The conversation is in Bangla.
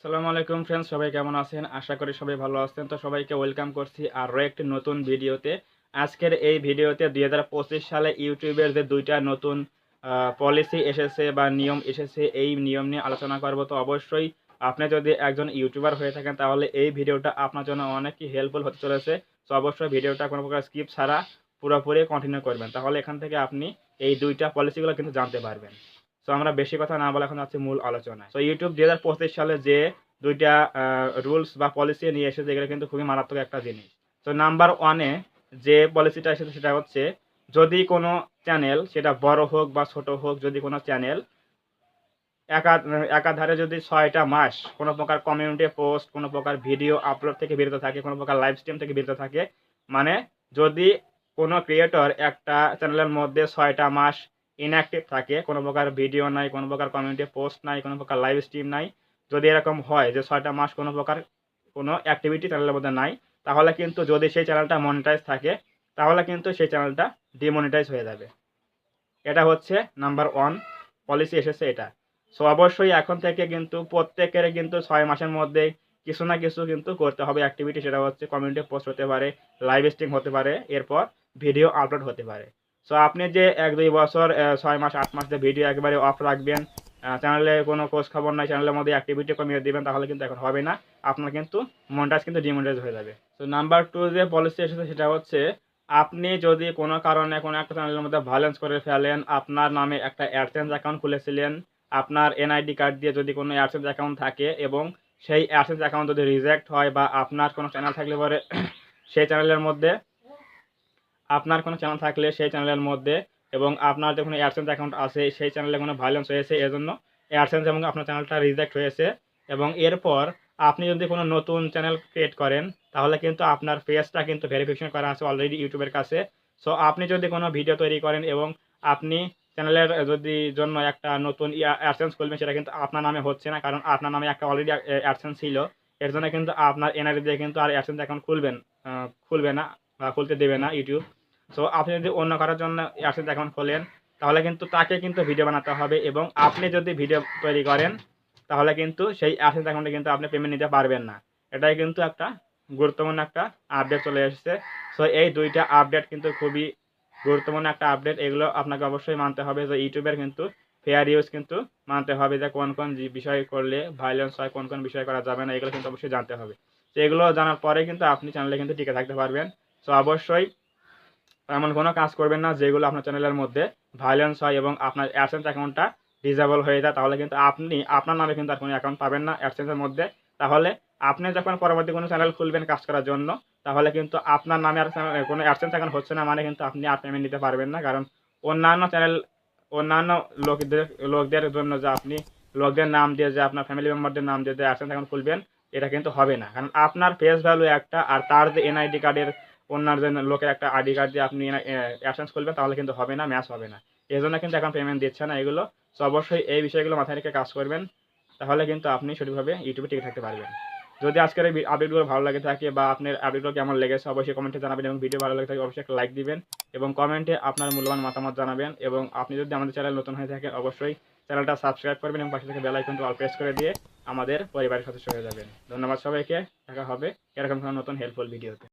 আসসালামু আলাইকুম ফ্রেন্ডস, সবাই কেমন আছেন? আশা করি সবাই ভালো আছেন। তো সবাইকে ওয়েলকাম করছি আরও একটি নতুন ভিডিওতে। আজকের এই ভিডিওতে ২০২৫ সালে ইউটিউবের যে ২টা নতুন পলিসি এসেছে বা নিয়ম এসেছে, এই নিয়ম নিয়ে আলোচনা করব। তো অবশ্যই আপনি যদি একজন ইউটিউবার হয়ে থাকেন তাহলে এই ভিডিওটা আপনার জন্য অনেকই হেল্পফুল হতে চলেছে। তো অবশ্যই ভিডিওটা কোনো প্রকার স্কিপ ছাড়া পুরোপুরি কন্টিনিউ করবেন। তাহলে এখান থেকে আপনি এই ২টা পলিসিগুলো কিন্তু জানতে পারবেন। তো আমরা বেশি কথা না বলে এখন যাচ্ছি মূল আলোচনায়। তো ইউটিউব ২০২৫ সালে যে ২টা রুলস বা পলিসি নিয়ে এসেছে, এগুলো কিন্তু খুবই মারাত্মক একটা জিনিস। তো নাম্বার 1 এ যে পলিসিটা এসেছে সেটা হচ্ছে, যদি কোনো চ্যানেল সেটা বড় হোক বা ছোট হোক, যদি কোনো চ্যানেল একাধারে যদি ৬ টা মাস কোনো প্রকার কমিউনিটি পোস্ট, কোনো প্রকার ভিডিও আপলোড থেকে বিরত থাকে, কোনো প্রকার লাইভ স্ট্রিম থেকে বিরত থাকে, মানে যদি কোনো ক্রিয়েটর একটা চ্যানেলের মধ্যে ৬ টা মাস ইনঅ্যাক্টিভ থাকে, কোনো প্রকার ভিডিও নাই, কোনো প্রকার কমিউনিটি পোস্ট নাই, কোনো প্রকার লাইভ স্ট্রিম নাই, যদি এরকম হয় যে ৬ টা মাস কোনো প্রকার কোনো অ্যাক্টিভিটি চ্যানেলের মধ্যে নাই, তাহলে কিন্তু যদি সেই চ্যানেলটা মনিটাইজ থাকে, তাহলে কিন্তু সেই চ্যানেলটা ডিমনিটাইজ হয়ে যাবে। এটা হচ্ছে নাম্বার 1 পলিসি এসেছে এটা। সো অবশ্যই এখন থেকে কিন্তু প্রত্যেকের কিন্তু ৬ মাসের মধ্যে কিছু না কিছু কিন্তু করতে হবে অ্যাক্টিভিটি। সেটা হচ্ছে কমিউনিটি পোস্ট হতে পারে, লাইভ স্ট্রিম হতে পারে, এরপর ভিডিও আপলোড হতে পারে। সো আপনি যে ১-২ বছর ৬ মাস ৮ মাস যে ভিডিও একেবারে অফ রাখবেন, চ্যানেলে কোনো খোঁজ খবর নাই, চ্যানেলের মধ্যে অ্যাক্টিভিটি কমিয়ে দিবেন, তাহলে কিন্তু এখন হবে না। আপনার কিন্তু মনিটাইজ কিন্তু ডিমনিটাইজ হয়ে যাবে। তো নাম্বার 2 যে পলিসি এসেছে সেটা হচ্ছে, আপনি যদি কোনো কারণে কোনো একটা চ্যানেলের মধ্যে ভায়োলেন্স করে ফেলেন, আপনার নামে একটা অ্যাডসেন্স অ্যাকাউন্ট খুলেছিলেন, আপনার এনআইডি কার্ড দিয়ে যদি কোনো অ্যাডসেন্স অ্যাকাউন্ট থাকে এবং সেই অ্যাডসেন্স অ্যাকাউন্ট যদি রিজেক্ট হয়, বা আপনার কোনো চ্যানেল থাকলে পরে সেই চ্যানেলের মধ্যে আপনার কোনো চ্যানেল থাকলে সেই চ্যানেলের মধ্যে এবং আপনার যে কোনো অ্যাডসেন্স অ্যাকাউন্ট আছে সেই চ্যানেলে কোনো ভায়োলেন্স হয়েছে, এজন্য অ্যাডসেন্স এবং আপনার চ্যানেলটা রিজেক্ট হয়েছে, এবং এরপর আপনি যদি কোনো নতুন চ্যানেল ক্রিয়েট করেন, তাহলে কিন্তু আপনার পেজটা কিন্তু ভেরিফিকেশন করা আছে অলরেডি ইউটিউবের কাছে। সো আপনি যদি কোনো ভিডিও তৈরি করেন এবং আপনি চ্যানেলের যদি জন্য একটা নতুন অ্যাডসেন্স খুলবেন, সেটা কিন্তু আপনার নামে হচ্ছে না, কারণ আপনার নামে একটা অলরেডি অ্যাডসেন্স ছিল। এর জন্য কিন্তু আপনার এনআইডি দিয়ে কিন্তু আর অ্যাডসেন্স অ্যাকাউন্ট খুলবে না বা খুলতে দেবে না ইউটিউব। সো আপনি যদি অন্য কারোর জন্য অ্যাডসেন্স অ্যাকাউন্ট খোলেন, তাহলে কিন্তু তাকে কিন্তু ভিডিও বানাতে হবে, এবং আপনি যদি ভিডিও তৈরি করেন তাহলে কিন্তু সেই অ্যাডসেন্স অ্যাকাউন্টে কিন্তু আপনি পেমেন্ট নিতে পারবেন না। এটাই কিন্তু একটা গুরুত্বপূর্ণ একটা আপডেট চলে এসেছে। সো এই ২টা আপডেট কিন্তু খুবই গুরুত্বপূর্ণ একটা আপডেট। এগুলো আপনাকে অবশ্যই মানতে হবে, যে ইউটিউবের কিন্তু ফেয়ার ইউজ কিন্তু মানতে হবে, যে কোন কোন বিষয় করলে ভায়োলেন্স হয়, কোন কোন বিষয় করা যাবে না, এগুলো কিন্তু অবশ্যই জানতে হবে। তো এগুলো জানার পরে কিন্তু আপনি চ্যানেলে কিন্তু টিকে থাকতে পারবেন। সো অবশ্যই এমন কোনো কাজ করবেন না যেগুলো আপনার চ্যানেলের মধ্যে ভায়োলেন্স হয় এবং আপনার অ্যাডসেন্স অ্যাকাউন্টটা ডিসেবল হয়ে যায়, তাহলে কিন্তু আপনি আপনার নামে কিন্তু আর কোনো অ্যাকাউন্ট পাবেন না অ্যাডসেন্সের মধ্যে। তাহলে আপনি যখন পরবর্তী কোনো চ্যানেল খুলবেন কাজ করার জন্য, তাহলে কিন্তু আপনার নামে আর কোনো অ্যাডসেন্স অ্যাকাউন্ট হচ্ছে না, মানে কিন্তু আপনি আর পেমেন্ট নিতে পারবেন না। কারণ অন্যান্য চ্যানেল, অন্যান্য লোকদের লোকদের জন্য যে আপনি লোকদের নাম দিয়ে, যে আপনার ফ্যামিলি মেম্বারদের নাম দিয়ে যে অ্যাডসেন্স অ্যাকাউন্ট খুলবেন, এটা কিন্তু হবে না। কারণ আপনার ফেস ভ্যালু একটা, আর তার যে এনআইডি কার্ডের অন্যান্য লোকের একটা আইডি কার্ড দিয়ে আপনি অ্যাডসেন্স খুলবেন, তাহলে কিন্তু হবে না, ম্যাচ হবে না। এই জন্য কিন্তু এখন পেমেন্ট দিচ্ছে না এগুলো। সো অবশ্যই এই বিষয়গুলো মাথায় রেখে কাজ করবেন, তাহলে কিন্তু আপনি সঠিকভাবে ইউটিউবে টিকে থাকতে পারবেন। যদি আজকের এই আপডেটগুলো ভালো লাগে থাকে বা আপনার আপডেটগুলো কেমন লেগেছে, অবশ্যই কমেন্টে জানাবেন, এবং ভিডিও ভালো লাগে থাকে অবশ্যই একটা লাইক দিবেন এবং কমেন্টে আপনার মূল্যবান মতামত জানাবেন। এবং আপনি যদি আমাদের চ্যানেল নতুন হয়ে থাকেন, অবশ্যই চ্যানেলটা সাবস্ক্রাইব করবেন এবং পাশে থেকে বেল আইকনটি অল প্রেস করে দিয়ে আমাদের পরিবারের সদস্য হয়ে যাবেন। ধন্যবাদ সবাইকে, দেখা হবে এরকম কোনো নতুন হেল্পফুল ভিডিওতে।